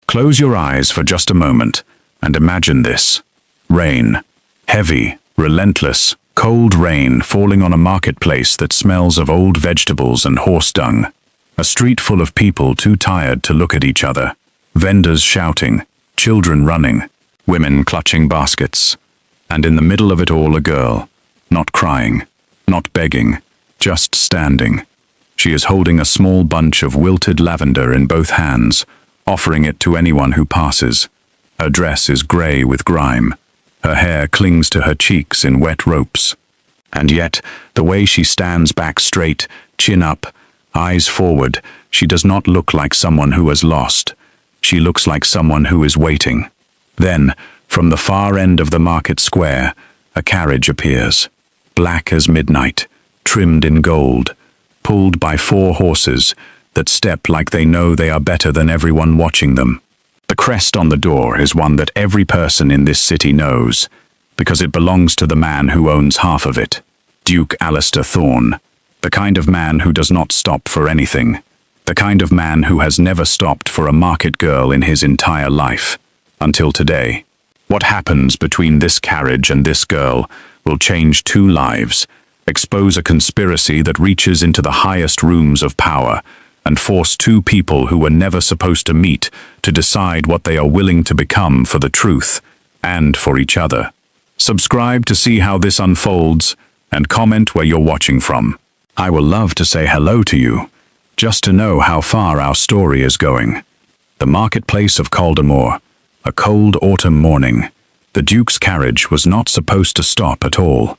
Close your eyes for just a moment and imagine this. Rain. Heavy, relentless, cold rain falling on a marketplace that smells of old vegetables and horse dung. A street full of people too tired to look at each other. Vendors shouting, children running, women clutching baskets. And in the middle of it all, a girl, not crying, not begging, just standing. She is holding a small bunch of wilted lavender in both hands, offering it to anyone who passes. Her dress is grey with grime. Her hair clings to her cheeks in wet ropes. And yet, the way she stands back straight, chin up, eyes forward, she does not look like someone who has lost. She looks like someone who is waiting. Then, from the far end of the market square, a carriage appears. Black as midnight, trimmed in gold, pulled by 4 horses that step like they know they are better than everyone watching them. The crest on the door is one that every person in this city knows, because it belongs to the man who owns half of it, Duke Alistair Thorne, the kind of man who does not stop for anything, the kind of man who has never stopped for a market girl in his entire life, until today. What happens between this carriage and this girl will change 2 lives, expose a conspiracy that reaches into the highest rooms of power, and force 2 people who were never supposed to meet to decide what they are willing to become for the truth and for each other. Subscribe to see how this unfolds and comment where you're watching from. I will love to say hello to you, just to know how far our story is going. The marketplace of Caldemore, a cold autumn morning. The Duke's carriage was not supposed to stop at all.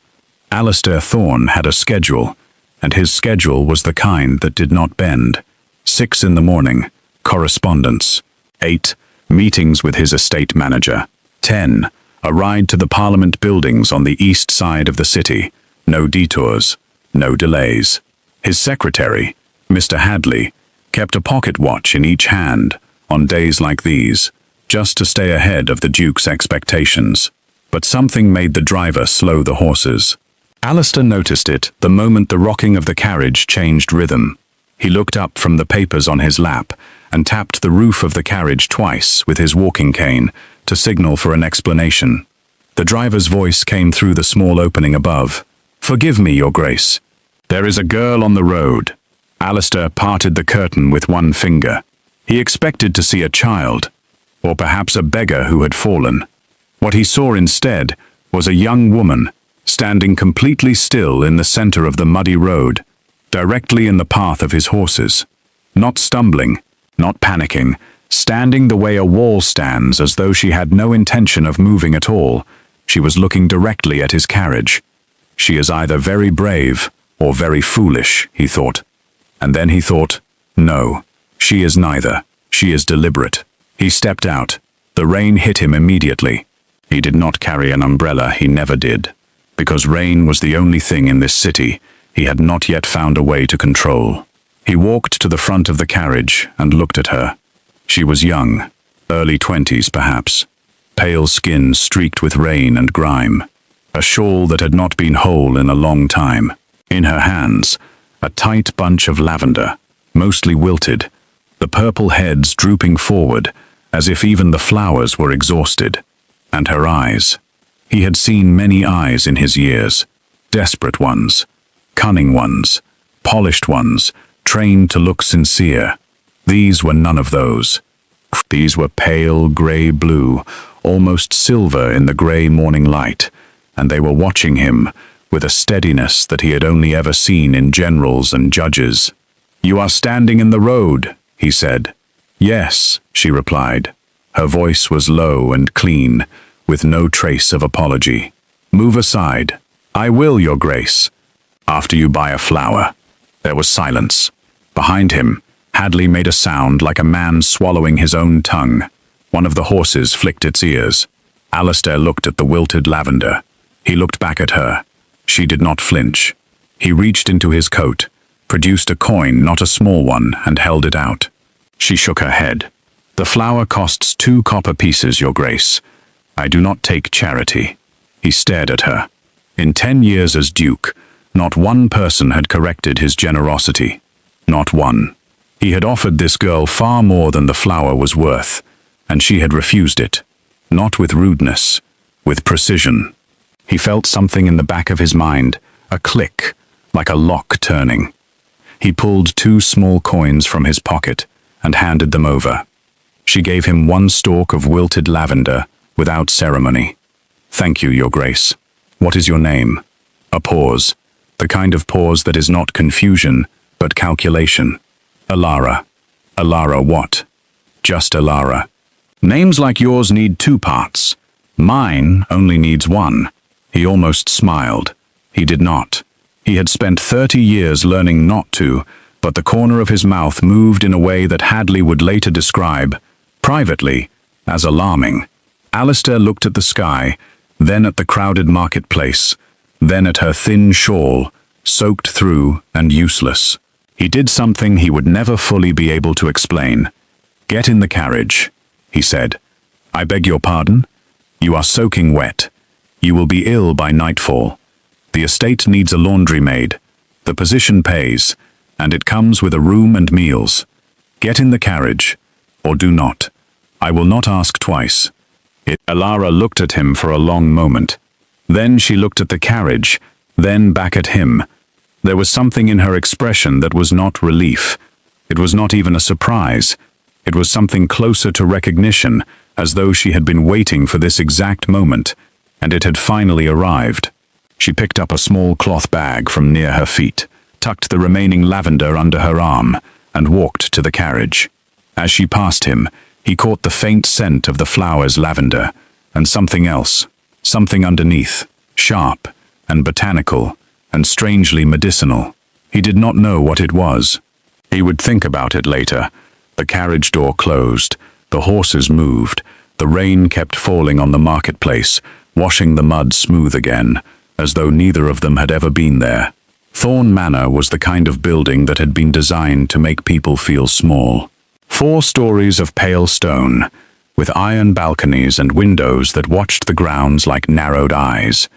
Alistair Thorne had a schedule, and his schedule was the kind that did not bend. 6 in the morning, correspondence. 8, meetings with his estate manager. 10, a ride to the Parliament buildings on the east side of the city. No detours, no delays. His secretary, Mr. Hadley, kept a pocket watch in each hand on days like these, just to stay ahead of the Duke's expectations. But something made the driver slow the horses. Alistair noticed it the moment the rocking of the carriage changed rhythm. He looked up from the papers on his lap and tapped the roof of the carriage twice with his walking cane to signal for an explanation. The driver's voice came through the small opening above. "Forgive me, Your Grace. There is a girl on the road." Alistair parted the curtain with one finger. He expected to see a child, or perhaps a beggar who had fallen. What he saw instead was a young woman standing completely still in the center of the muddy road, directly in the path of his horses. Not stumbling, not panicking, standing the way a wall stands as though she had no intention of moving at all. She was looking directly at his carriage. She is either very brave or very foolish, he thought. And then he thought, no, she is neither. She is deliberate. He stepped out. The rain hit him immediately. He did not carry an umbrella, he never did. Because rain was the only thing in this city he had not yet found a way to control. He walked to the front of the carriage and looked at her. She was young, early 20s perhaps. Pale skin streaked with rain and grime. A shawl that had not been whole in a long time. In her hands, a tight bunch of lavender, mostly wilted, the purple heads drooping forward, as if even the flowers were exhausted. And her eyes. He had seen many eyes in his years. Desperate ones, cunning ones, polished ones, trained to look sincere. These were none of those. These were pale grey blue, almost silver in the grey morning light, and they were watching him with a steadiness that he had only ever seen in generals and judges. "You are standing in the road," he said. "Yes," she replied. Her voice was low and clean, with no trace of apology. "Move aside." "I will, Your Grace." "After you buy a flower." There was silence. Behind him, Hadley made a sound like a man swallowing his own tongue. One of the horses flicked its ears. Alistair looked at the wilted lavender. He looked back at her. She did not flinch. He reached into his coat, produced a coin, not a small one, and held it out. She shook her head. "The flower costs 2 copper pieces, Your Grace. I do not take charity." He stared at her. In 10 years as Duke, not one person had corrected his generosity. Not one. He had offered this girl far more than the flower was worth, and she had refused it. Not with rudeness, with precision. He felt something in the back of his mind, a click, like a lock turning. He pulled 2 small coins from his pocket and handed them over. She gave him 1 stalk of wilted lavender, without ceremony. "Thank you, Your Grace. What is your name?" A pause, the kind of pause that is not confusion, but calculation. "Elara." "Elara what?" "Just Elara." "Names like yours need 2 parts. Mine only needs 1. He almost smiled. He did not. He had spent 30 years learning not to, but the corner of his mouth moved in a way that Hadley would later describe, privately, as alarming. Alistair looked at the sky, then at the crowded marketplace, then at her thin shawl, soaked through and useless. He did something he would never fully be able to explain. "Get in the carriage," he said. "I beg your pardon? You are soaking wet. You will be ill by nightfall. The estate needs a laundry maid. The position pays, and it comes with a room and meals. Get in the carriage, or do not. I will not ask twice." Elara looked at him for a long moment. Then she looked at the carriage, then back at him. There was something in her expression that was not relief. It was not even a surprise. It was something closer to recognition, as though she had been waiting for this exact moment, and it had finally arrived. She picked up a small cloth bag from near her feet, tucked the remaining lavender under her arm, and walked to the carriage. As she passed him, he caught the faint scent of the flower's lavender, and something else, something underneath, sharp and botanical and strangely medicinal. He did not know what it was. He would think about it later. The carriage door closed, the horses moved, the rain kept falling on the marketplace, washing the mud smooth again, as though neither of them had ever been there. Thorn Manor was the kind of building that had been designed to make people feel small. 4 stories of pale stone, with iron balconies and windows that watched the grounds like narrowed eyes.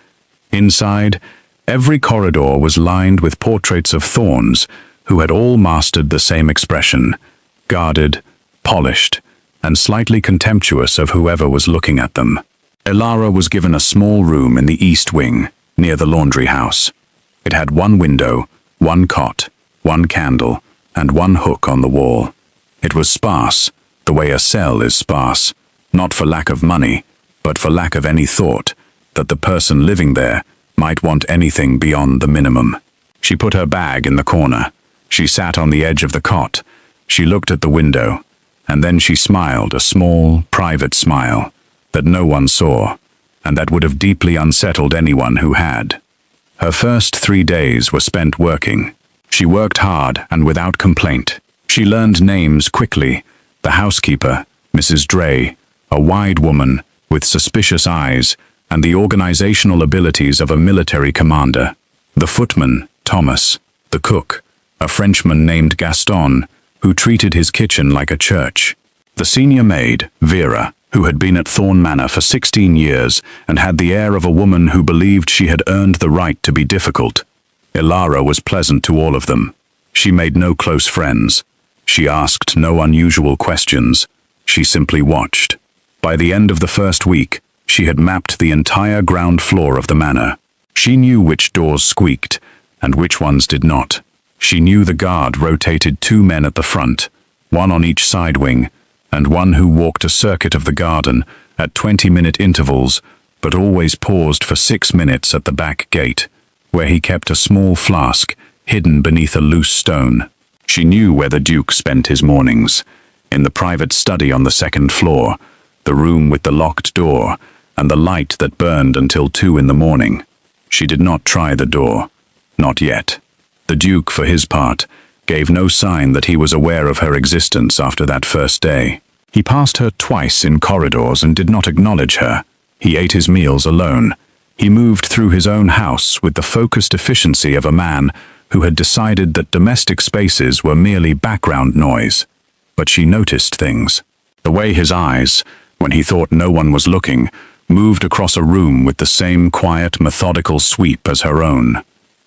Inside, every corridor was lined with portraits of thorns who had all mastered the same expression, guarded, polished, and slightly contemptuous of whoever was looking at them. Elara was given a small room in the east wing, near the laundry house. It had 1 window, 1 cot, 1 candle, and 1 hook on the wall. It was sparse, the way a cell is sparse, not for lack of money, but for lack of any thought that the person living there might want anything beyond the minimum. She put her bag in the corner. She sat on the edge of the cot. She looked at the window, and then she smiled, a small, private smile that no one saw, and that would have deeply unsettled anyone who had. Her first 3 days were spent working. She worked hard and without complaint. She learned names quickly: the housekeeper, Mrs. Dray, a wide woman with suspicious eyes and the organizational abilities of a military commander; the footman, Thomas; the cook, a Frenchman named Gaston, who treated his kitchen like a church; the senior maid, Vera, who had been at Thorn Manor for 16 years and had the air of a woman who believed she had earned the right to be difficult. Elara was pleasant to all of them. She made no close friends. She asked no unusual questions. She simply watched. By the end of the first week, she had mapped the entire ground floor of the manor. She knew which doors squeaked and which ones did not. She knew the guard rotated 2 men at the front, 1 on each side wing, and 1 who walked a circuit of the garden at 20-minute intervals, but always paused for 6 minutes at the back gate, where he kept a small flask hidden beneath a loose stone. She knew where the Duke spent his mornings, in the private study on the 2nd floor, the room with the locked door, and the light that burned until 2 in the morning. She did not try the door. Not yet. The Duke, for his part, gave no sign that he was aware of her existence after that first day. He passed her twice in corridors and did not acknowledge her. He ate his meals alone. He moved through his own house with the focused efficiency of a man who had decided that domestic spaces were merely background noise. But she noticed things. The way his eyes, when he thought no one was looking, moved across a room with the same quiet, methodical sweep as her own.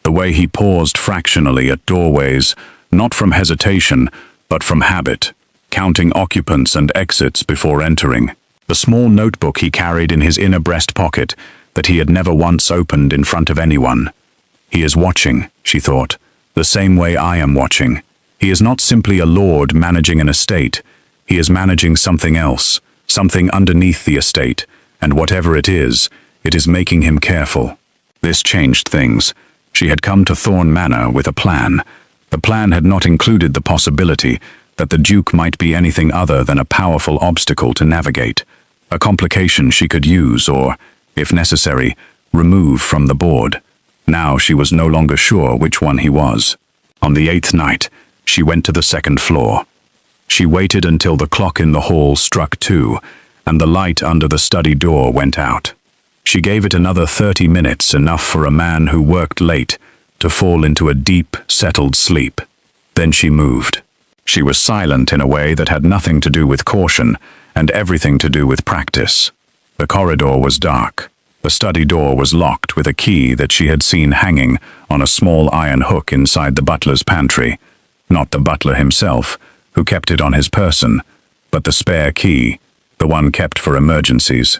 The way he paused fractionally at doorways, not from hesitation, but from habit, counting occupants and exits before entering. The small notebook he carried in his inner breast pocket that he had never once opened in front of anyone. He is watching, she thought, the same way I am watching. He is not simply a lord managing an estate. He is managing something else, something underneath the estate, and whatever it is making him careful. This changed things. She had come to Thorn Manor with a plan. The plan had not included the possibility that the Duke might be anything other than a powerful obstacle to navigate, a complication she could use or, if necessary, remove from the board. Now she was no longer sure which one he was. On the 8th night, she went to the 2nd floor. She waited until the clock in the hall struck 2, and the light under the study door went out. She gave it another 30 minutes, enough for a man who worked late to fall into a deep, settled sleep. Then she moved. She was silent in a way that had nothing to do with caution and everything to do with practice. The corridor was dark. The study door was locked with a key that she had seen hanging on a small iron hook inside the butler's pantry. Not the butler himself, who kept it on his person, but the spare key, the one kept for emergencies.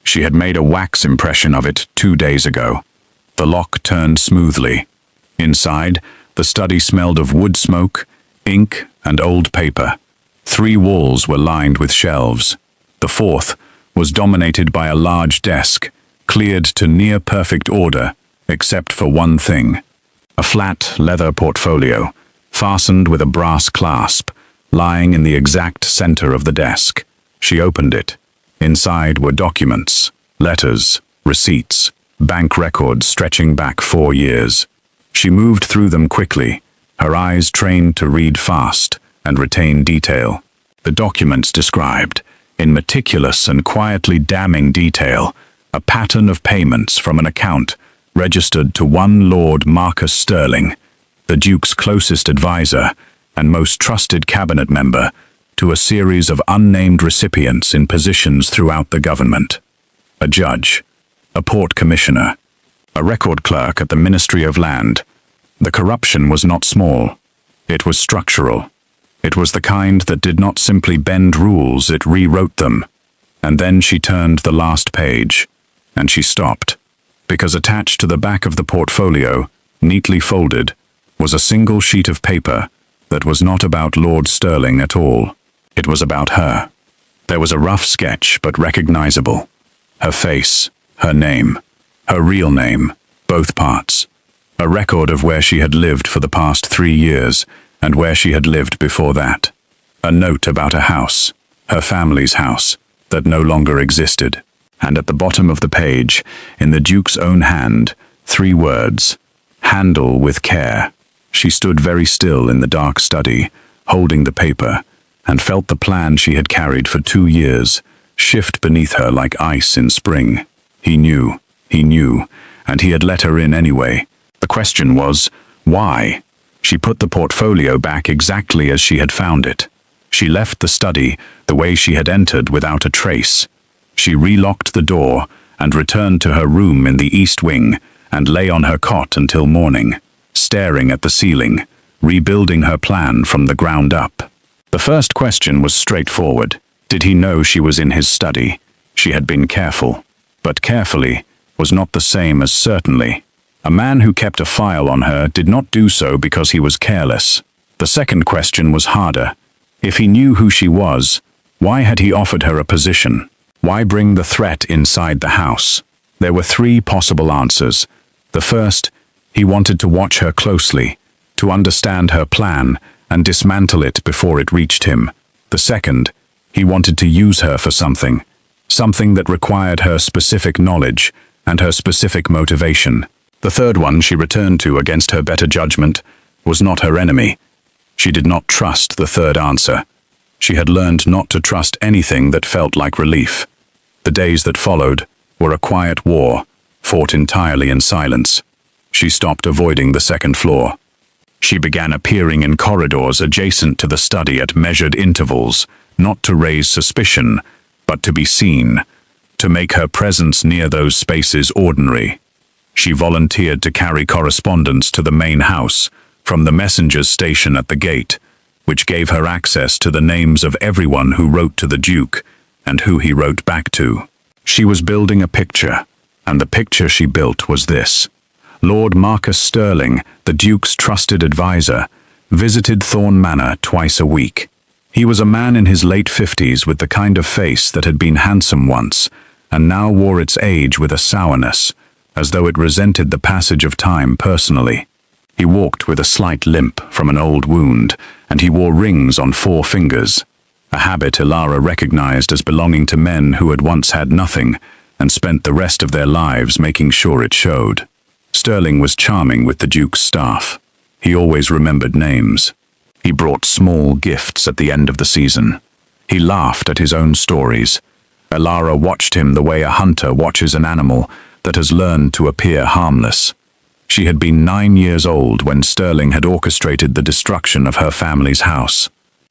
She had made a wax impression of it 2 days ago. The lock turned smoothly. Inside, the study smelled of wood smoke, ink, and old paper. 3 walls were lined with shelves. The 4th was dominated by a large desk, cleared to near-perfect order, except for one thing. A flat leather portfolio, fastened with a brass clasp, lying in the exact center of the desk. She opened it. Inside were documents, letters, receipts, bank records stretching back 4 years. She moved through them quickly, her eyes trained to read fast and retain detail. The documents described, in meticulous and quietly damning detail, a pattern of payments from an account registered to one Lord Marcus Sterling, the Duke's closest advisor and most trusted cabinet member, to a series of unnamed recipients in positions throughout the government. A judge, a port commissioner, a record clerk at the Ministry of Land. The corruption was not small. It was structural. It was the kind that did not simply bend rules, it rewrote them. And then she turned the last page, and she stopped, because attached to the back of the portfolio, neatly folded, was a single sheet of paper that was not about Lord Sterling at all. It was about her. There was a rough sketch, but recognizable. Her face, her name, her real name, both parts. A record of where she had lived for the past 3 years, and where she had lived before that. A note about a house, her family's house, that no longer existed. And at the bottom of the page, in the Duke's own hand, 3 words: handle with care. She stood very still in the dark study, holding the paper, and felt the plan she had carried for 2 years shift beneath her like ice in spring. He knew, and he had let her in anyway. The question was, why? She put the portfolio back exactly as she had found it. She left the study the way she had entered without a trace. She relocked the door and returned to her room in the east wing and lay on her cot until morning, staring at the ceiling, rebuilding her plan from the ground up. The first question was straightforward. Did he know she was in his study? She had been careful, but carefully was not the same as certainly. A man who kept a file on her did not do so because he was careless. The second question was harder. If he knew who she was, why had he offered her a position? Why bring the threat inside the house? There were 3 possible answers. The first, he wanted to watch her closely, to understand her plan and dismantle it before it reached him. The second, he wanted to use her for something that required her specific knowledge and her specific motivation. The third one she returned to against her better judgment was not her enemy. She did not trust the third answer. She had learned not to trust anything that felt like relief. The days that followed were a quiet war, fought entirely in silence. She stopped avoiding the 2nd floor. She began appearing in corridors adjacent to the study at measured intervals, not to raise suspicion, but to be seen, to make her presence near those spaces ordinary. She volunteered to carry correspondence to the main house, from the messenger's station at the gate, which gave her access to the names of everyone who wrote to the Duke and who he wrote back to. She was building a picture, and the picture she built was this. Lord Marcus Stirling, the Duke's trusted advisor, visited Thorn Manor twice a week. He was a man in his late 50s with the kind of face that had been handsome once, and now wore its age with a sourness, as though it resented the passage of time personally. He walked with a slight limp from an old wound, and he wore rings on 4 fingers, a habit Elara recognized as belonging to men who had once had nothing and spent the rest of their lives making sure it showed. Stirling was charming with the Duke's staff. He always remembered names. He brought small gifts at the end of the season. He laughed at his own stories. Elara watched him the way a hunter watches an animal that has learned to appear harmless. She had been 9 years old when Stirling had orchestrated the destruction of her family's house.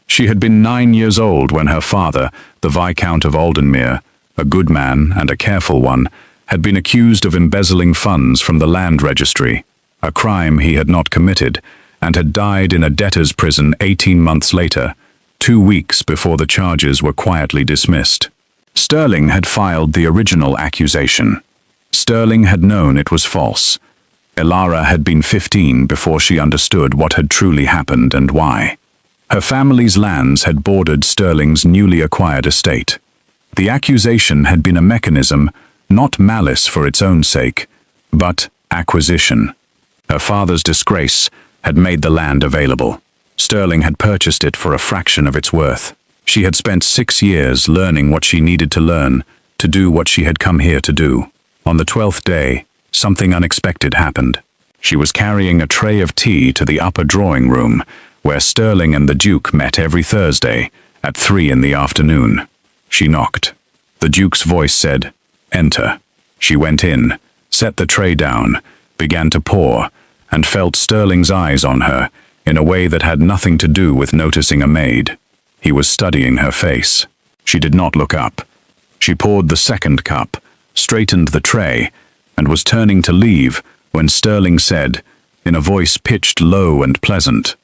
She had been 9 years old when her father, the Viscount of Aldenmere, a good man and a careful one, had been accused of embezzling funds from the land registry, a crime he had not committed, and had died in a debtor's prison 18 months later, 2 weeks before the charges were quietly dismissed. Stirling had filed the original accusation. Stirling had known it was false. Elara had been 15 before she understood what had truly happened and why. Her family's lands had bordered Stirling's newly acquired estate. The accusation had been a mechanism, not malice for its own sake, but acquisition. Her father's disgrace had made the land available. Stirling had purchased it for a fraction of its worth. She had spent 6 years learning what she needed to learn, to do what she had come here to do. On the 12th day, something unexpected happened. She was carrying a tray of tea to the upper drawing room, where Stirling and the Duke met every Thursday at 3 in the afternoon. She knocked. The Duke's voice said, "Enter." She went in, set the tray down, began to pour, and felt Stirling's eyes on her in a way that had nothing to do with noticing a maid. He was studying her face. She did not look up. She poured the second cup, straightened the tray, and was turning to leave when Stirling said, in a voice pitched low and pleasant,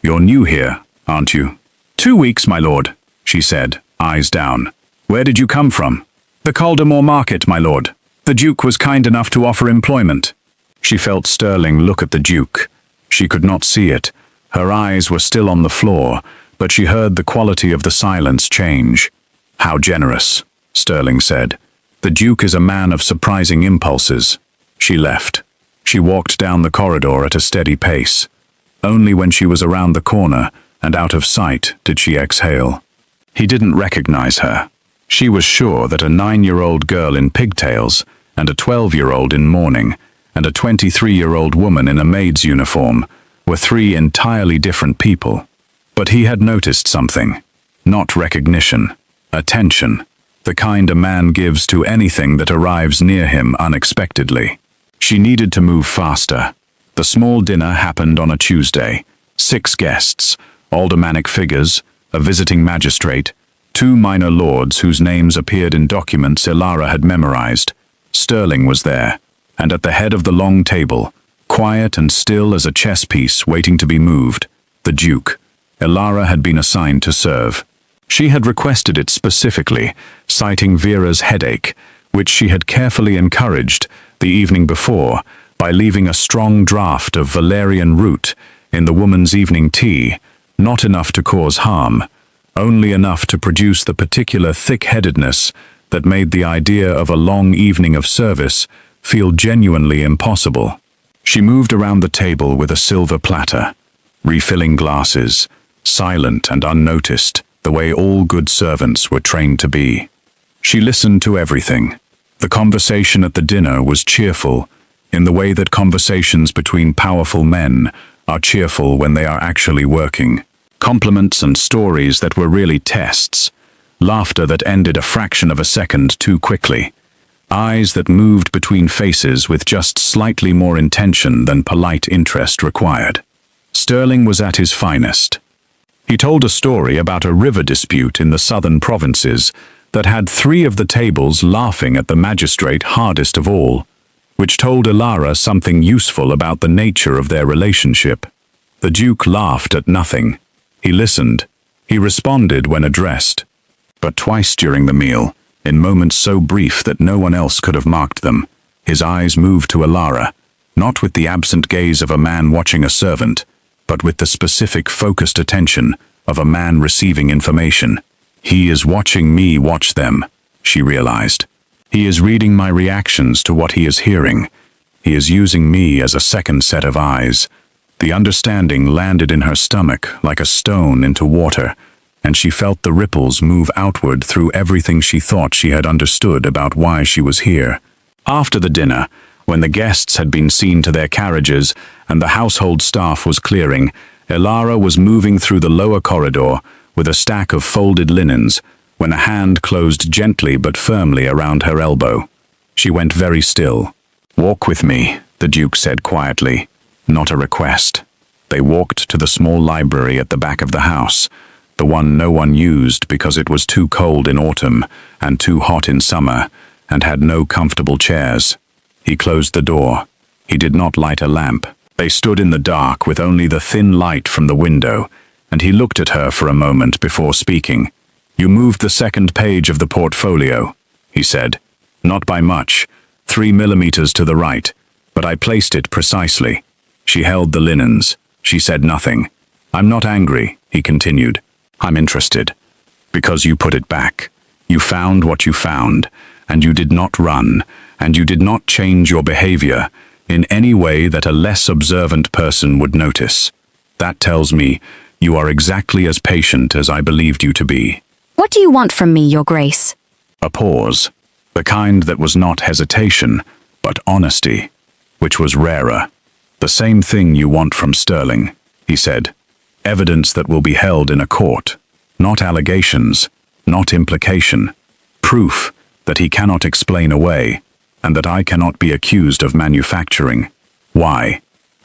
"You're new here, aren't you?" "2 weeks, my lord," she said, eyes down. "Where did you come from?" "The Caldemore Market, my lord. The Duke was kind enough to offer employment." She felt Stirling look at the Duke. She could not see it. Her eyes were still on the floor, but she heard the quality of the silence change. "How generous," Stirling said. "The Duke is a man of surprising impulses." She left. She walked down the corridor at a steady pace. Only when she was around the corner and out of sight did she exhale. He didn't recognize her. She was sure that a 9-year-old girl in pigtails, and a 12-year-old in mourning, and a 23-year-old woman in a maid's uniform were 3 entirely different people. But he had noticed something. Not recognition. Attention. The kind a man gives to anything that arrives near him unexpectedly. She needed to move faster. The small dinner happened on a Tuesday. 6 guests, aldermanic figures, a visiting magistrate, 2 minor lords whose names appeared in documents Elara had memorized. Stirling was there, and at the head of the long table, quiet and still as a chess piece waiting to be moved, the Duke. Elara had been assigned to serve. She had requested it specifically, citing Vera's headache, which she had carefully encouraged the evening before by leaving a strong draught of valerian root in the woman's evening tea, not enough to cause harm, only enough to produce the particular thick-headedness that made the idea of a long evening of service feel genuinely impossible. She moved around the table with a silver platter, refilling glasses, silent and unnoticed, the way all good servants were trained to be. She listened to everything. The conversation at the dinner was cheerful, in the way that conversations between powerful men are cheerful when they are actually working. Compliments and stories that were really tests. Laughter that ended a fraction of a second too quickly. Eyes that moved between faces with just slightly more intention than polite interest required. Stirling was at his finest. He told a story about a river dispute in the southern provinces that had 3 of the tables laughing at the magistrate hardest of all, which told Elara something useful about the nature of their relationship. The Duke laughed at nothing. He listened. He responded when addressed. But twice during the meal, in moments so brief that no one else could have marked them, his eyes moved to Alara, not with the absent gaze of a man watching a servant, but with the specific focused attention of a man receiving information. He is watching me watch them, she realized. He is reading my reactions to what he is hearing. He is using me as a second set of eyes. The understanding landed in her stomach like a stone into water, and she felt the ripples move outward through everything she thought she had understood about why she was here. After the dinner, when the guests had been seen to their carriages and the household staff was clearing, Alara was moving through the lower corridor with a stack of folded linens when a hand closed gently but firmly around her elbow. She went very still. "Walk with me," the Duke said quietly, not a request. They walked to the small library at the back of the house, the one no one used because it was too cold in autumn and too hot in summer, and had no comfortable chairs. He closed the door. He did not light a lamp. They stood in the dark with only the thin light from the window, and he looked at her for a moment before speaking. "You moved the second page of the portfolio," he said. "Not by much, 3 millimeters to the right, but I placed it precisely." She held the linens. She said nothing. "I'm not angry," he continued. "I'm interested. Because you put it back. You found what you found, and you did not run, and you did not change your behavior in any way that a less observant person would notice. That tells me you are exactly as patient as I believed you to be." "What do you want from me, Your Grace?" A pause, the kind that was not hesitation, but honesty, which was rarer. "The same thing you want from Sterling," he said. "Evidence that will be held in a court. Not allegations, not implication. Proof that he cannot explain away, and that I cannot be accused of manufacturing. Why?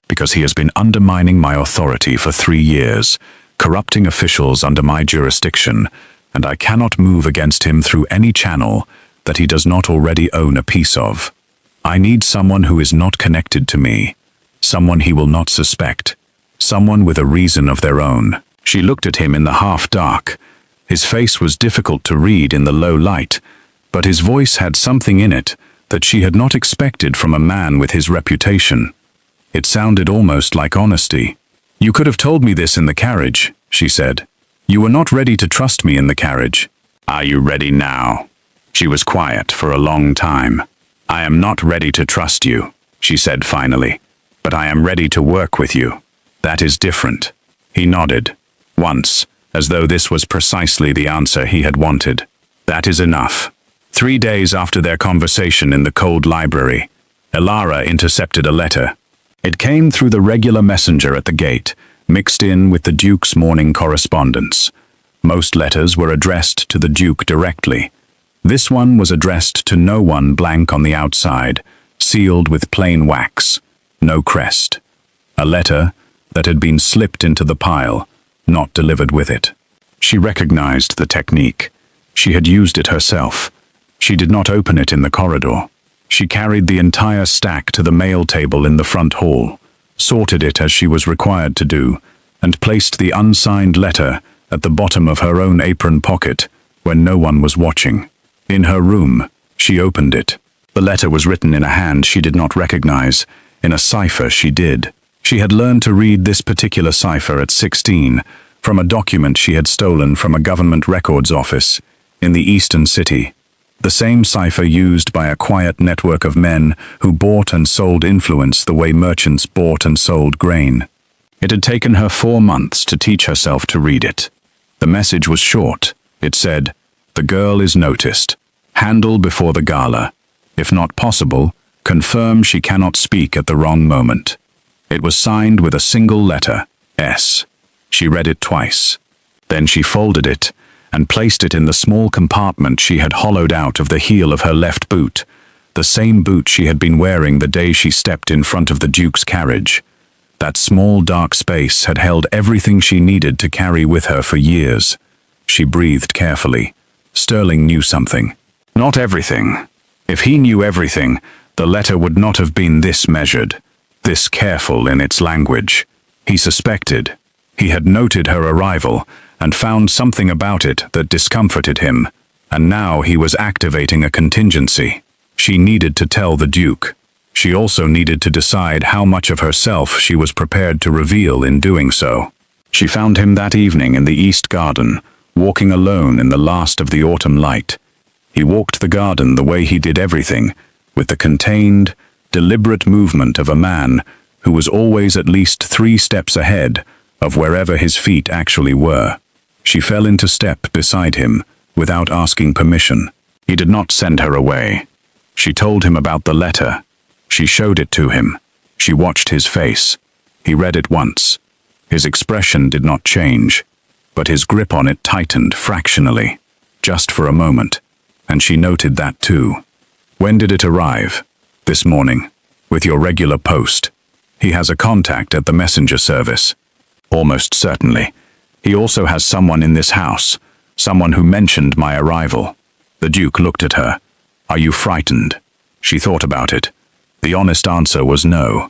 Because he has been undermining my authority for 3 years, corrupting officials under my jurisdiction, and I cannot move against him through any channel that he does not already own a piece of. I need someone who is not connected to me, someone he will not suspect, someone with a reason of their own." She looked at him in the half-dark. His face was difficult to read in the low light, but his voice had something in it that she had not expected from a man with his reputation. It sounded almost like honesty. "You could have told me this in the carriage," she said. "You were not ready to trust me in the carriage. Are you ready now?" She was quiet for a long time. "I am not ready to trust you," she said finally, "but I am ready to work with you. That is different." He nodded. Once, as though this was precisely the answer he had wanted. "That is enough." 3 days after their conversation in the cold library, Alara intercepted a letter. It came through the regular messenger at the gate, mixed in with the Duke's morning correspondence. Most letters were addressed to the Duke directly. This one was addressed to no one, blank on the outside, sealed with plain wax, no crest. A letter that had been slipped into the pile, not delivered with it. She recognized the technique. She had used it herself. She did not open it in the corridor. She carried the entire stack to the mail table in the front hall, sorted it as she was required to do, and placed the unsigned letter at the bottom of her own apron pocket when no one was watching. In her room, she opened it. The letter was written in a hand she did not recognize. In a cipher she did. She had learned to read this particular cipher at 16 from a document she had stolen from a government records office in the eastern city. The same cipher used by a quiet network of men who bought and sold influence the way merchants bought and sold grain. It had taken her 4 months to teach herself to read it. The message was short. It said, "The girl is noticed. Handle before the gala. If not possible, confirm she cannot speak at the wrong moment." It was signed with a single letter, S. She read it twice. Then she folded it and placed it in the small compartment she had hollowed out of the heel of her left boot, the same boot she had been wearing the day she stepped in front of the Duke's carriage. That small dark space had held everything she needed to carry with her for years. She breathed carefully. Sterling knew something. Not everything. If he knew everything, the letter would not have been this measured, this careful in its language. He suspected. He had noted her arrival and found something about it that discomforted him, and now he was activating a contingency. She needed to tell the Duke. She also needed to decide how much of herself she was prepared to reveal in doing so. She found him that evening in the East Garden, walking alone in the last of the autumn light. He walked the garden the way he did everything, with the contained, deliberate movement of a man who was always at least 3 steps ahead of wherever his feet actually were. She fell into step beside him without asking permission. He did not send her away. She told him about the letter. She showed it to him. She watched his face. He read it once. His expression did not change, but his grip on it tightened fractionally, just for a moment, and she noted that too. When did it arrive? This morning, with your regular post. He has a contact at the messenger service. Almost certainly. He also has someone in this house, someone who mentioned my arrival. The Duke looked at her. Are you frightened? She thought about it. The honest answer was no.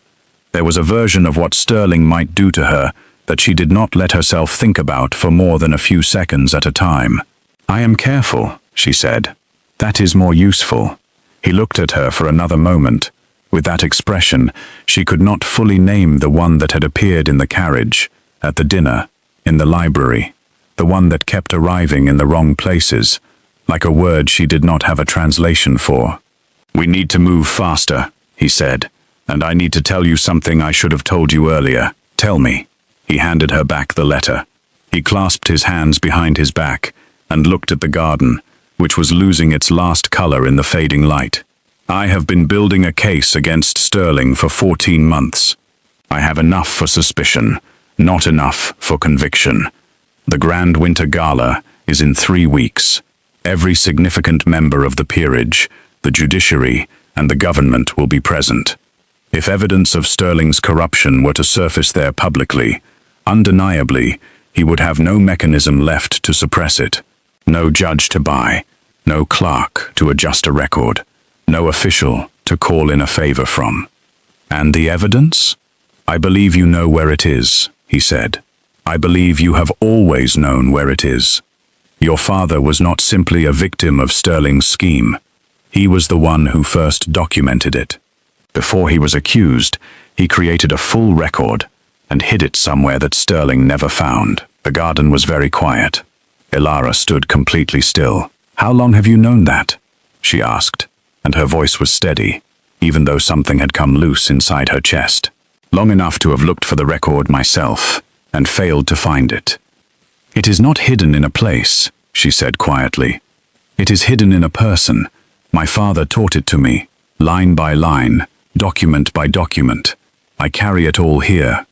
There was a version of what Sterling might do to her that she did not let herself think about for more than a few seconds at a time. I am careful, she said. That is more useful. He looked at her for another moment. With that expression, she could not fully name the one that had appeared in the carriage, at the dinner, in the library, the one that kept arriving in the wrong places, like a word she did not have a translation for. We need to move faster, he said, and I need to tell you something I should have told you earlier. Tell me. He handed her back the letter. He clasped his hands behind his back and looked at the garden, which was losing its last color in the fading light. I have been building a case against Sterling for 14 months. I have enough for suspicion, not enough for conviction. The Grand Winter Gala is in 3 weeks. Every significant member of the peerage, the judiciary, and the government will be present. If evidence of Sterling's corruption were to surface there publicly, undeniably, he would have no mechanism left to suppress it. No judge to buy, no clerk to adjust a record, no official to call in a favor from. And the evidence? I believe you know where it is, he said. I believe you have always known where it is. Your father was not simply a victim of Sterling's scheme. He was the one who first documented it. Before he was accused, he created a full record and hid it somewhere that Sterling never found. The garden was very quiet. Elara stood completely still. How long have you known that? She asked, and her voice was steady, even though something had come loose inside her chest. Long enough to have looked for the record myself, and failed to find it. It is not hidden in a place, she said quietly. It is hidden in a person. My father taught it to me, line by line, document by document. I carry it all here.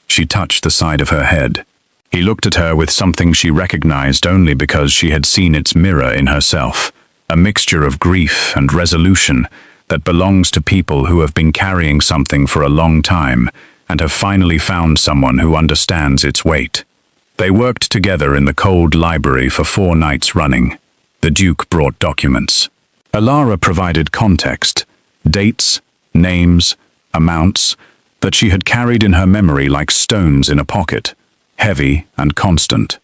She touched the side of her head. He looked at her with something she recognized only because she had seen its mirror in herself, a mixture of grief and resolution that belongs to people who have been carrying something for a long time and have finally found someone who understands its weight. They worked together in the cold library for 4 nights running. The Duke brought documents. Elara provided context, dates, names, amounts, that she had carried in her memory like stones in a pocket, heavy and constant.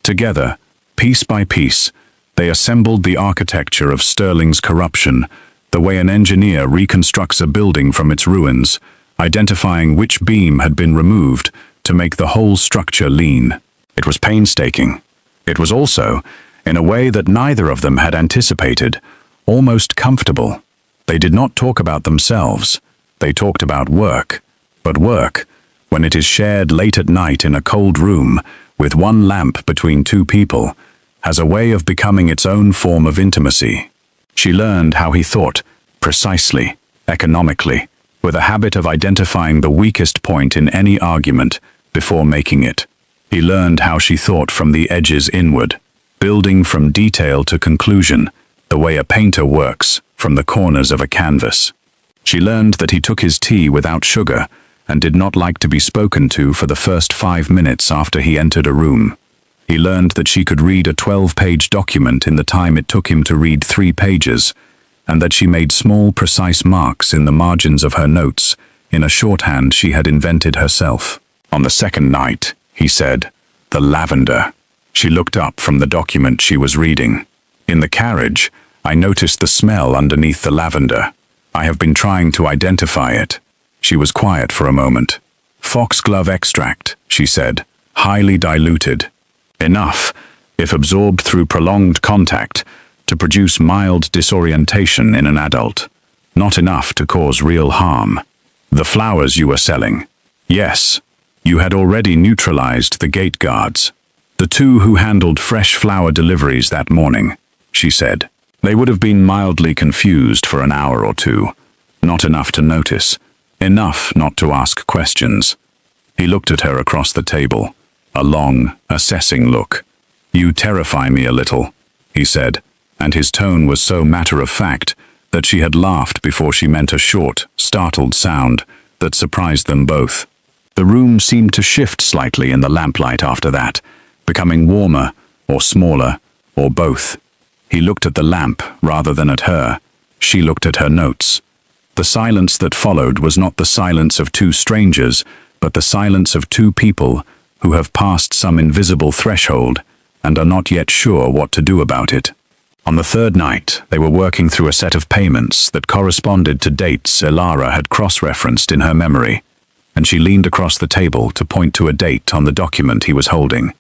Together, piece by piece, they assembled the architecture of Sterling's corruption, the way an engineer reconstructs a building from its ruins, identifying which beam had been removed to make the whole structure lean. It was painstaking. It was also, in a way that neither of them had anticipated, almost comfortable. They did not talk about themselves. They talked about work. But work, when it is shared late at night in a cold room with one lamp between 2 people, has a way of becoming its own form of intimacy. She learned how he thought, precisely, economically, with a habit of identifying the weakest point in any argument before making it. He learned how she thought from the edges inward, building from detail to conclusion, the way a painter works from the corners of a canvas. She learned that he took his tea without sugar and did not like to be spoken to for the first 5 minutes after he entered a room. He learned that she could read a 12-page document in the time it took him to read 3 pages, and that she made small, precise marks in the margins of her notes in a shorthand she had invented herself. On the second night, he said. The lavender. She looked up from the document she was reading. In the carriage, I noticed the smell underneath the lavender. I have been trying to identify it. She was quiet for a moment. Foxglove extract, she said, highly diluted. Enough, if absorbed through prolonged contact, to produce mild disorientation in an adult. Not enough to cause real harm. The flowers you were selling. Yes, you had already neutralized the gate guards. The two who handled fresh flower deliveries that morning, she said. They would have been mildly confused for an hour or two. Not enough to notice. Enough not to ask questions. He looked at her across the table. A long, assessing look. You terrify me a little, he said, and his tone was so matter-of-fact that she had laughed before she meant a short, startled sound that surprised them both. The room seemed to shift slightly in the lamplight after that, becoming warmer, or smaller, or both. He looked at the lamp rather than at her. She looked at her notes. The silence that followed was not the silence of two strangers, but the silence of two people who have passed some invisible threshold and are not yet sure what to do about it. On the third night, they were working through a set of payments that corresponded to dates Elara had cross-referenced in her memory, and she leaned across the table to point to a date on the document he was holding.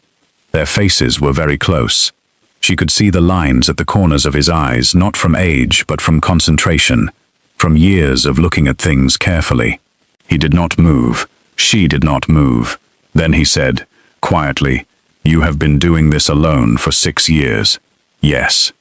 Their faces were very close. She could see the lines at the corners of his eyes, not from age, but from concentration, from years of looking at things carefully. He did not move. She did not move. Then he said, quietly, "You have been doing this alone for 6 years." "Yes."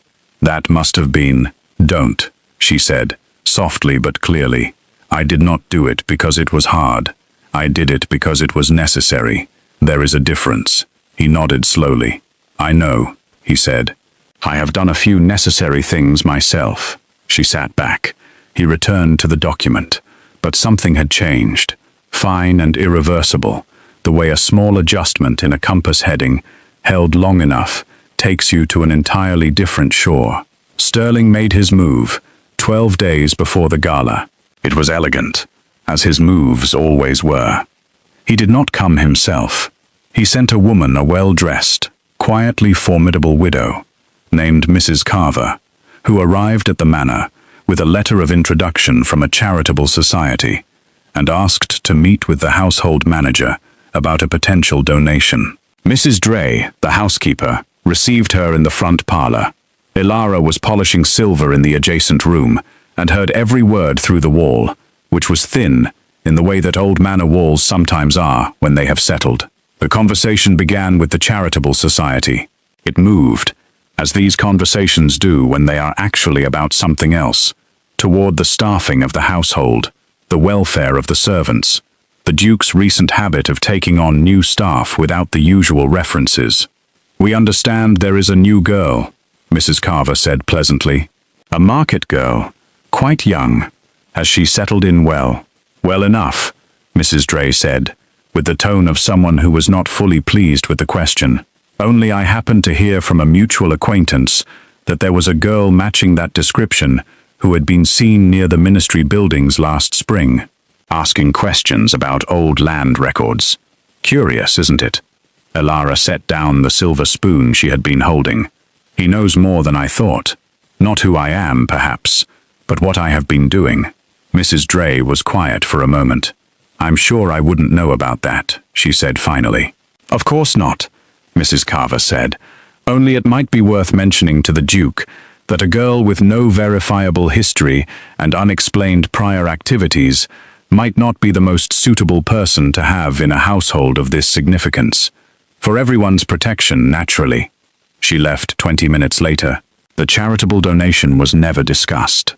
"That must have been—" "Don't," she said, softly but clearly. "I did not do it because it was hard. I did it because it was necessary. There is a difference." He nodded slowly. "I know," he said. "I have done a few necessary things myself." She sat back. He returned to the document, but something had changed, fine and irreversible, the way a small adjustment in a compass heading, held long enough, takes you to an entirely different shore. Sterling made his move, 12 days before the gala. It was elegant, as his moves always were. He did not come himself. He sent a woman, a well-dressed, quietly formidable widow, named Mrs. Carver, who arrived at the manor with a letter of introduction from a charitable society, and asked to meet with the household manager about a potential donation. Mrs. Dray, the housekeeper, received her in the front parlor. Elara was polishing silver in the adjacent room and heard every word through the wall, which was thin in the way that old manor walls sometimes are when they have settled. The conversation began with the charitable society. It moved, as these conversations do when they are actually about something else, toward the staffing of the household, the welfare of the servants, the Duke's recent habit of taking on new staff without the usual references. "We understand there is a new girl," Mrs. Carver said pleasantly. "A market girl, quite young. Has she settled in well?" "Well enough," Mrs. Dray said, with the tone of someone who was not fully pleased with the question. "Only I happened to hear from a mutual acquaintance that there was a girl matching that description who had been seen near the ministry buildings last spring, asking questions about old land records. Curious, isn't it?" Elara set down the silver spoon she had been holding. "He knows more than I thought. Not who I am, perhaps, but what I have been doing." Mrs. Dray was quiet for a moment. "I'm sure I wouldn't know about that," she said finally. "Of course not," Mrs. Carver said. "Only it might be worth mentioning to the Duke that a girl with no verifiable history and unexplained prior activities might not be the most suitable person to have in a household of this significance. For everyone's protection, naturally." She left 20 minutes later. The charitable donation was never discussed.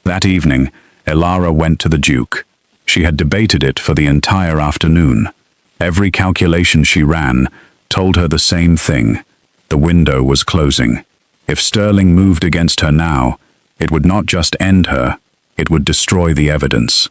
That evening, Elara went to the Duke. She had debated it for the entire afternoon. Every calculation she ran told her the same thing. The window was closing. If Sterling moved against her now, it would not just end her, it would destroy the evidence.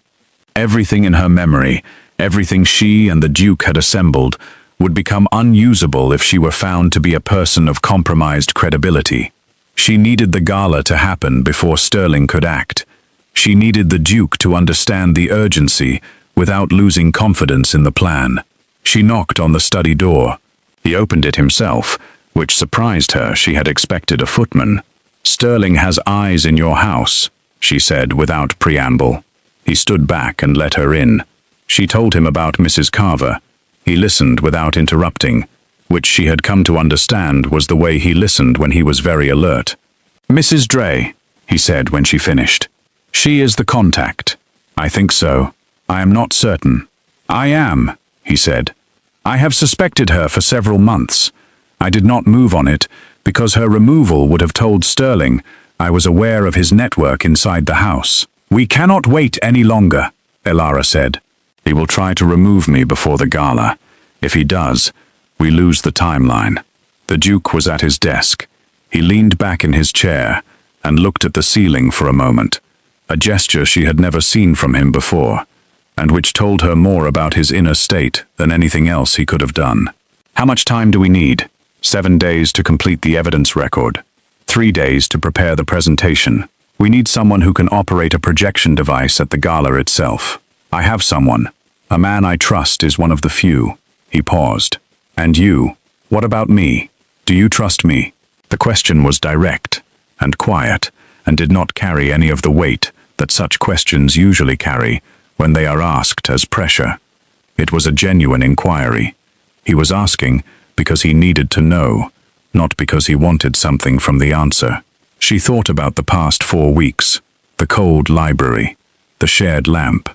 Everything in her memory, everything she and the Duke had assembled, would become unusable if she were found to be a person of compromised credibility. She needed the gala to happen before Sterling could act. She needed the Duke to understand the urgency without losing confidence in the plan. She knocked on the study door. He opened it himself, which surprised her. She had expected a footman. "Sterling has eyes in your house," she said without preamble. He stood back and let her in. She told him about Mrs. Carver. He listened without interrupting, which she had come to understand was the way he listened when he was very alert. "Mrs. Dray," he said when she finished. "She is the contact." "I think so. I am not certain." "I am," he said. "I have suspected her for several months. I did not move on it because her removal would have told Sterling I was aware of his network inside the house." "We cannot wait any longer," Elara said. "He will try to remove me before the gala. If he does, we lose the timeline." The Duke was at his desk. He leaned back in his chair and looked at the ceiling for a moment, a gesture she had never seen from him before, and which told her more about his inner state than anything else he could have done. "How much time do we need?" 7 days to complete the evidence record. 3 days to prepare the presentation. We need someone who can operate a projection device at the gala itself. I have someone. A man I trust is one of the few." He paused. "And you? What about me? Do you trust me?" The question was direct and quiet and did not carry any of the weight that such questions usually carry when they are asked as pressure. It was a genuine inquiry. He was asking because he needed to know, not because he wanted something from the answer. She thought about the past 4 weeks, the cold library, the shared lamp,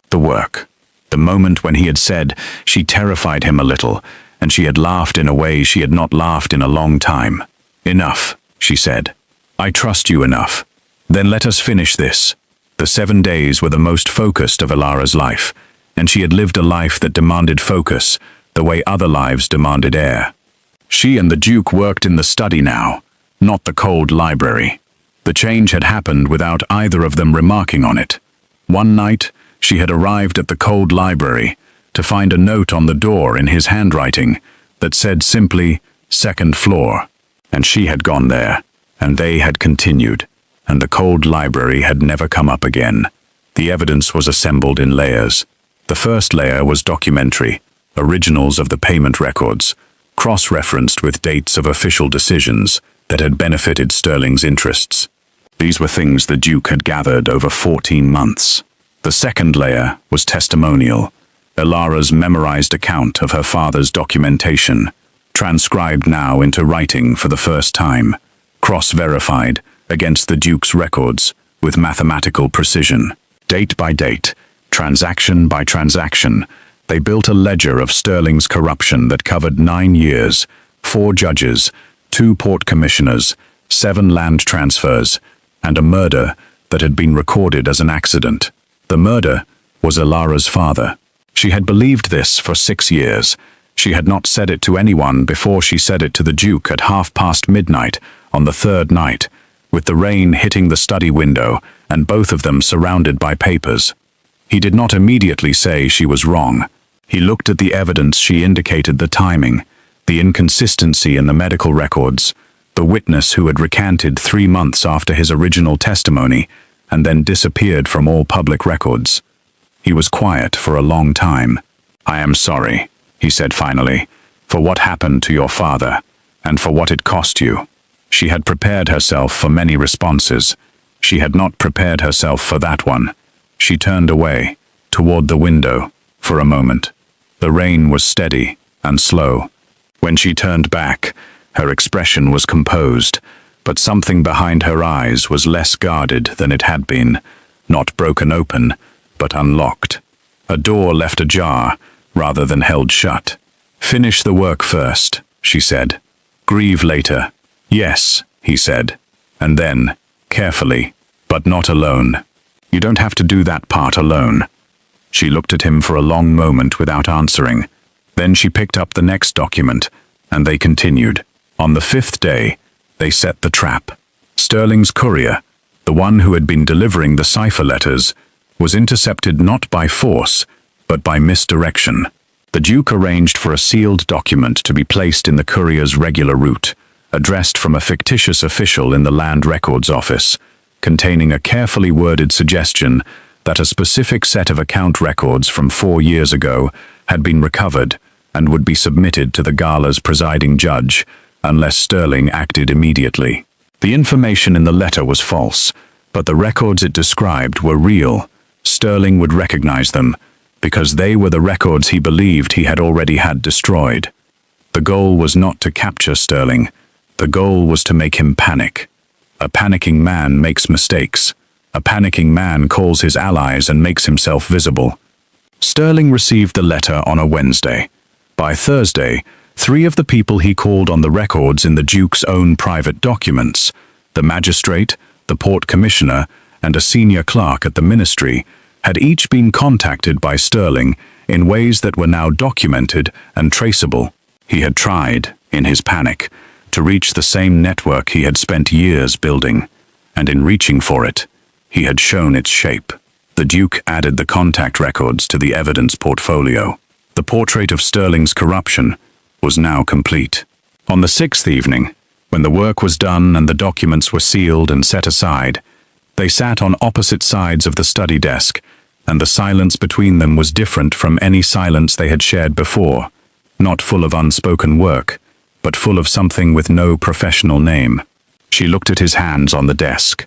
the work. The moment when he had said she terrified him a little, and she had laughed in a way she had not laughed in a long time. "Enough," she said. "I trust you enough. Then let us finish this." The 7 days were the most focused of Elara's life, and she had lived a life that demanded focus, the way other lives demanded air. She and the Duke worked in the study now, not the cold library. The change had happened without either of them remarking on it. One night, she had arrived at the cold library to find a note on the door in his handwriting that said simply, "Second floor." And she had gone there, and they had continued, and the cold library had never come up again. The evidence was assembled in layers. The first layer was documentary, originals of the payment records, cross-referenced with dates of official decisions that had benefited Sterling's interests. These were things the Duke had gathered over 14 months. The second layer was testimonial, Elara's memorized account of her father's documentation, transcribed now into writing for the first time, cross-verified against the Duke's records with mathematical precision. Date by date, transaction by transaction, they built a ledger of Sterling's corruption that covered 9 years, 4 judges, 2 port commissioners, 7 land transfers, and a murder that had been recorded as an accident. The murder was Elara's father. She had believed this for 6 years. She had not said it to anyone before she said it to the Duke at midnight on the 3rd night, with the rain hitting the study window and both of them surrounded by papers. He did not immediately say she was wrong. He looked at the evidence she indicated the timing, the inconsistency in the medical records, the witness who had recanted 3 months after his original testimony and then disappeared from all public records. He was quiet for a long time. "I am sorry," he said finally, "for what happened to your father and for what it cost you." She had prepared herself for many responses. She had not prepared herself for that one. She turned away, toward the window, for a moment. The rain was steady and slow. When she turned back, her expression was composed, but something behind her eyes was less guarded than it had been, not broken open, but unlocked. A door left ajar, rather than held shut. "Finish the work first," she said. "Grieve later." "Yes," he said, and then, carefully, "but not alone. You don't have to do that part alone." She looked at him for a long moment without answering. Then she picked up the next document, and they continued. On the 5th day, they set the trap. Sterling's courier, the one who had been delivering the cipher letters, was intercepted not by force, but by misdirection. The Duke arranged for a sealed document to be placed in the courier's regular route, addressed from a fictitious official in the Land Records Office, containing a carefully worded suggestion that a specific set of account records from 4 years ago had been recovered, and would be submitted to the gala's presiding judge unless Sterling acted immediately. The information in the letter was false, but the records it described were real. Sterling would recognize them, because they were the records he believed he had already had destroyed. The goal was not to capture Sterling. The goal was to make him panic. A panicking man makes mistakes. A panicking man calls his allies and makes himself visible. Sterling received the letter on a Wednesday. By Thursday, 3 of the people he called on the records in the Duke's own private documents, the magistrate, the port commissioner, and a senior clerk at the ministry, had each been contacted by Sterling in ways that were now documented and traceable. He had tried, in his panic, to reach the same network he had spent years building, and in reaching for it, he had shown its shape. The Duke added the contact records to the evidence portfolio. The portrait of Sterling's corruption was now complete. On the 6th evening, when the work was done and the documents were sealed and set aside, they sat on opposite sides of the study desk, and the silence between them was different from any silence they had shared before, not full of unspoken work, but full of something with no professional name. She looked at his hands on the desk.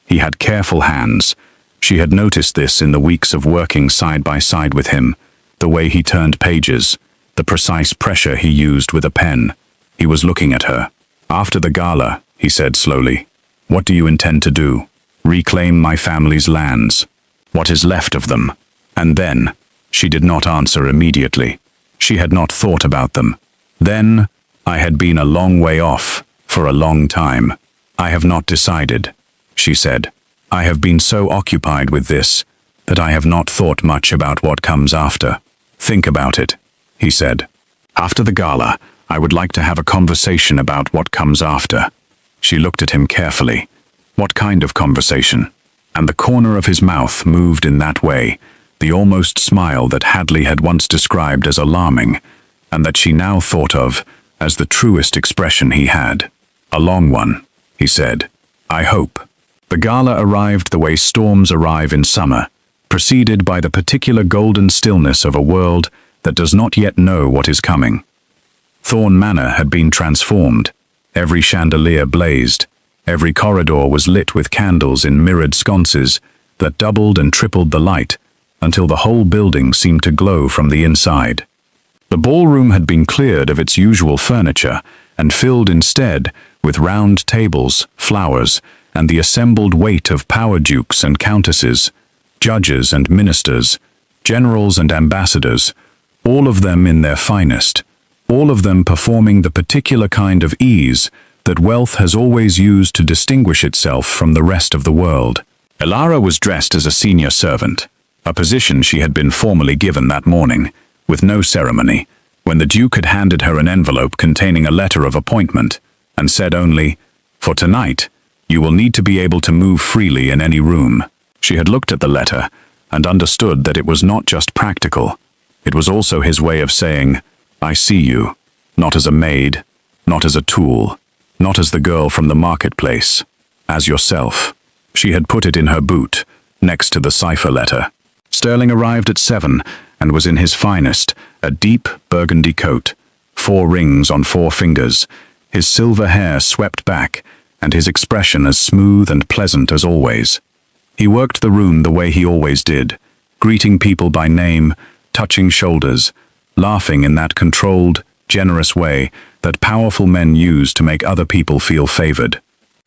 He had careful hands. She had noticed this in the weeks of working side by side with him, the way he turned pages, the precise pressure he used with a pen. He was looking at her. "After the gala," he said slowly, "what do you intend to do? Reclaim my family's lands. What is left of them?" And then, she did not answer immediately. She had not thought about them. Then, "I had been a long way off, for a long time. I have not decided," she said. "I have been so occupied with this, that I have not thought much about what comes after." "Think about it," he said. "After the gala, I would like to have a conversation about what comes after." She looked at him carefully. What kind of conversation? And the corner of his mouth moved in that way, the almost smile that Hadley had once described as alarming, and that she now thought of as the truest expression he had. "A long one," he said. "I hope." The gala arrived the way storms arrive in summer, preceded by the particular golden stillness of a world that does not yet know what is coming. Thorn Manor had been transformed. Every chandelier blazed. Every corridor was lit with candles in mirrored sconces that doubled and tripled the light until the whole building seemed to glow from the inside. The ballroom had been cleared of its usual furniture and filled instead with round tables, flowers, and the assembled weight of power dukes and countesses, judges and ministers, generals and ambassadors, all of them in their finest, all of them performing the particular kind of ease that wealth has always used to distinguish itself from the rest of the world. Elara was dressed as a senior servant, a position she had been formally given that morning, with no ceremony, when the Duke had handed her an envelope containing a letter of appointment, and said only, "For tonight, you will need to be able to move freely in any room." She had looked at the letter and understood that it was not just practical. It was also his way of saying, "I see you, not as a maid, not as a tool, not as the girl from the marketplace, as yourself." She had put it in her boot, next to the cipher letter. Sterling arrived at 7 and was in his finest, a deep burgundy coat, 4 rings on 4 fingers, his silver hair swept back, and his expression as smooth and pleasant as always. He worked the room the way he always did, greeting people by name, touching shoulders, laughing in that controlled, generous way that powerful men use to make other people feel favored.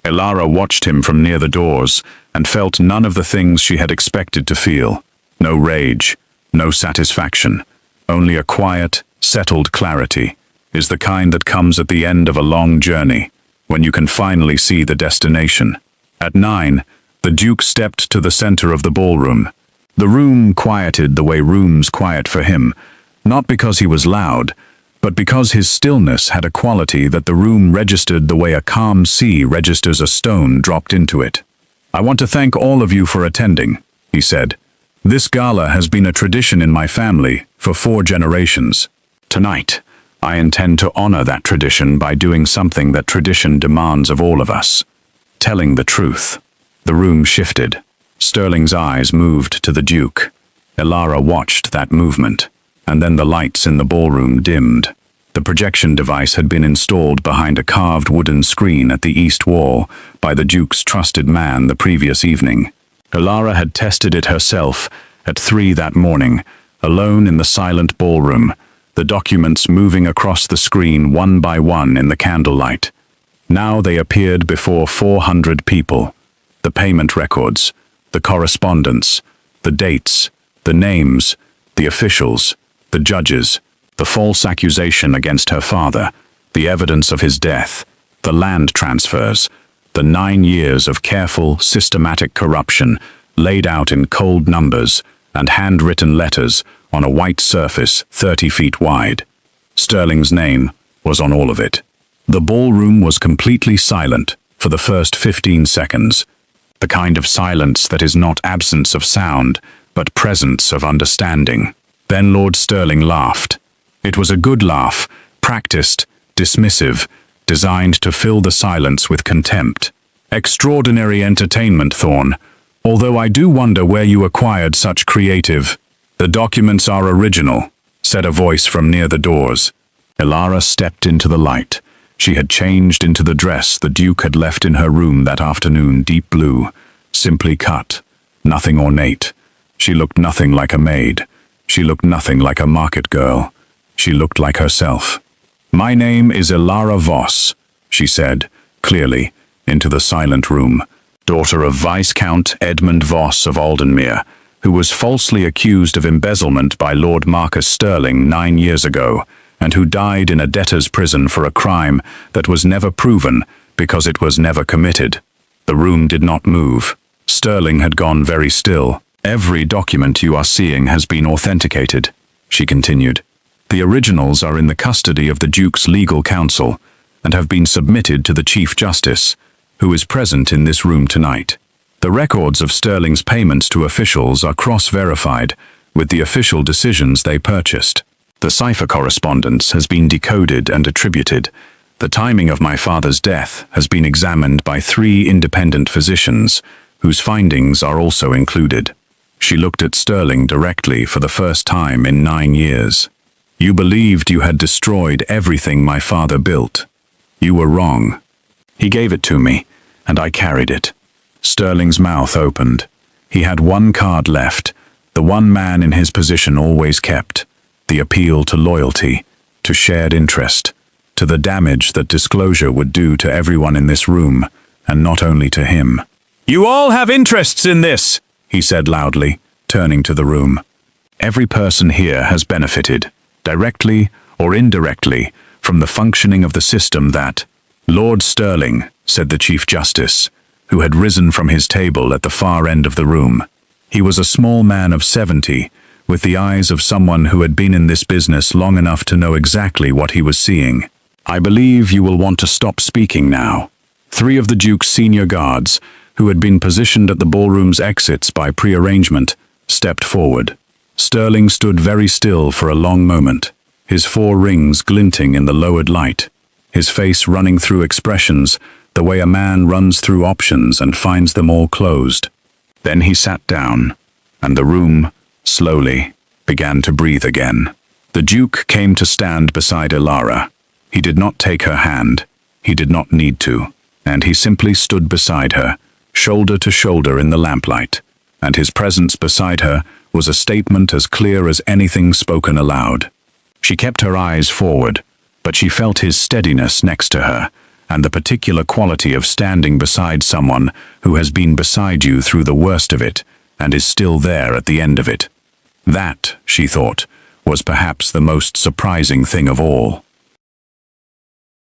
Elara watched him from near the doors and felt none of the things she had expected to feel. No rage, no satisfaction, only a quiet, settled clarity is the kind that comes at the end of a long journey, when you can finally see the destination. At 9, the Duke stepped to the center of the ballroom. The room quieted the way rooms quiet for him, not because he was loud, but because his stillness had a quality that the room registered the way a calm sea registers a stone dropped into it. "I want to thank all of you for attending," he said. "This gala has been a tradition in my family for 4 generations. Tonight, I intend to honor that tradition by doing something that tradition demands of all of us: telling the truth." The room shifted. Sterling's eyes moved to the Duke. Elara watched that movement. and then the lights in the ballroom dimmed. The projection device had been installed behind a carved wooden screen at the east wall by the Duke's trusted man the previous evening. Elara had tested it herself at 3 that morning, alone in the silent ballroom, the documents moving across the screen one by one in the candlelight. Now they appeared before 400 people. The payment records, the correspondence, the dates, the names, the officials, the judges, the false accusation against her father, the evidence of his death, the land transfers, the 9 years of careful, systematic corruption laid out in cold numbers and handwritten letters on a white surface 30 feet wide. Sterling's name was on all of it. The ballroom was completely silent for the first 15 seconds, the kind of silence that is not absence of sound, but presence of understanding. Then Lord Sterling laughed. It was a good laugh, practiced, dismissive, designed to fill the silence with contempt. Extraordinary entertainment, Thorne, although I do wonder where you acquired such creative. The documents are original, said a voice from near the doors. Elara stepped into the light. She had changed into the dress the Duke had left in her room that afternoon, deep blue, simply cut, nothing ornate. She looked nothing like a maid. She looked nothing like a market girl. She looked like herself. "My name is Elara Voss," she said, clearly, into the silent room, daughter of Viscount Edmund Voss of Aldenmere, who was falsely accused of embezzlement by Lord Marcus Sterling 9 years ago, and who died in a debtor's prison for a crime that was never proven because it was never committed. The room did not move. Sterling had gone very still. "Every document you are seeing has been authenticated," she continued. "The originals are in the custody of the Duke's legal counsel and have been submitted to the Chief Justice, who is present in this room tonight. The records of Sterling's payments to officials are cross-verified with the official decisions they purchased. The cipher correspondence has been decoded and attributed. The timing of my father's death has been examined by 3 independent physicians, whose findings are also included." She looked at Sterling directly for the first time in 9 years. "You believed you had destroyed everything my father built. You were wrong. He gave it to me, and I carried it." Sterling's mouth opened. He had one card left, the one man in his position always kept, the appeal to loyalty, to shared interest, to the damage that disclosure would do to everyone in this room, and not only to him. "You all have interests in this," he said loudly, turning to the room. "Every person here has benefited, directly or indirectly, from the functioning of the system that—" "Lord Sterling," said the Chief Justice, who had risen from his table at the far end of the room. He was a small man of 70, with the eyes of someone who had been in this business long enough to know exactly what he was seeing. "I believe you will want to stop speaking now." 3 of the Duke's senior guards, who had been positioned at the ballroom's exits by prearrangement, stepped forward. Sterling stood very still for a long moment, his 4 rings glinting in the lowered light, his face running through expressions the way a man runs through options and finds them all closed. Then he sat down, and the room, slowly, began to breathe again. The Duke came to stand beside Elara. He did not take her hand. He did not need to, and he simply stood beside her, shoulder to shoulder in the lamplight, and his presence beside her was a statement as clear as anything spoken aloud. She kept her eyes forward, but she felt his steadiness next to her, and the particular quality of standing beside someone who has been beside you through the worst of it, and is still there at the end of it. That, she thought, was perhaps the most surprising thing of all.